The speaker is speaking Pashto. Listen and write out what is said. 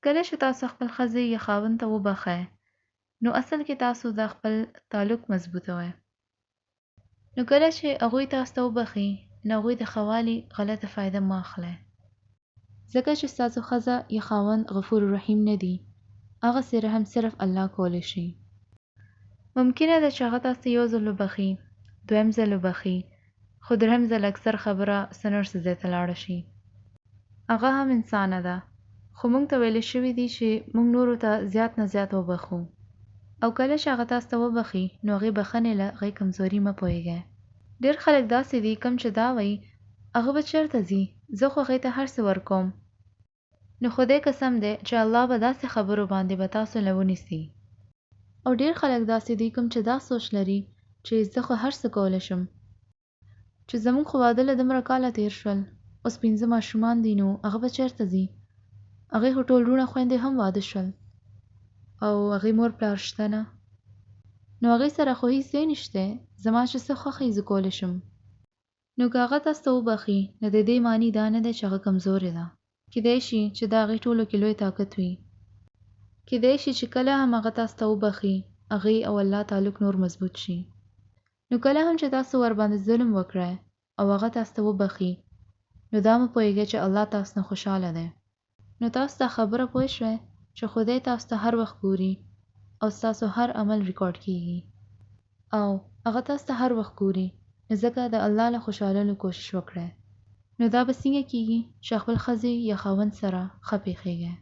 کله چې تاسو خپل ښځې یا خاوند ته وبخئ نو اصل کې تاسو د خپل تعلق مضبوطوئ. نو کله چې هغوی تاسو ته وبخي نو هغوی د ښه والي غلطه فایده مه اخلئ. ځکه چې ستاسو ښځه یا خاوند غفور رحیم نه دي، هغسې رحم صرف الله کولی شي. ممکنه ده چې هغه تاسو ته یو ځل وبخي، دویم ځل وبخي، خو دریم ځل اکثر خبره څه نور څه ځای ته لاړه شي. هغه هم انسانه ده، خو موږ ته ویل شوي دي چې موږ نورو ته زیات نه زیات وبخو. او کله چې هغه تاسو ته وبخي نو هغې بخښنې له هغې کمزوري مه پوهیږئ. ډېر خلک داسې دي کوم چې دا وایي هغه به چېرته ځي، زه خو هغې ته هر څه ورکوم. نو خدای قسم دی چې الله به داسې خبرو باندې به تاسو له ونیسي. او ډېر خلک داسې دي کوم چې دا سوچ لري چې زه خو هر څه کولی شم، چې زموږ خو واده له دومره کاله تېر شول، اوس 5 ماشومان دي، نو هغه به چېرته ځي؟ هغې خو ټول وروڼه خویندې هم واده شول او هغې مور پلار شته نه، نو هغې سره خو هیڅ ځای نشته، زما چې څه خوښوي زه کولی شم. نو که هغه تاسو ته وبخي نو د دې معنی دا نه دی چې هغه کمزورې ده. کیدای شي چې دا هغې ټولو کې لوی طاقت وي. کیدای شي چې کله هم هغه تاسو ته وبخي هغې او الله تعلق نور مضبوط شي. نو کله هم چې تاسو ورباندې ظلم وکړئ او هغه تاسو ته وبخي نو دا مه پوهیږئ چې الله تاسو نه خوشحاله دی. نو تاسو دا خبره پوه شوئ چې خدای تاسو ته هر وخت ګوري او ستاسو هر عمل ریکارډ کیږي او هغه تاسو ته هر وخت ګوري، ځکه د الله له خوشحالولو کوشش وکړئ. نو دا به څنګه کیږي چې خپل ښځې یا خاوند سره ښه پیښیږئ.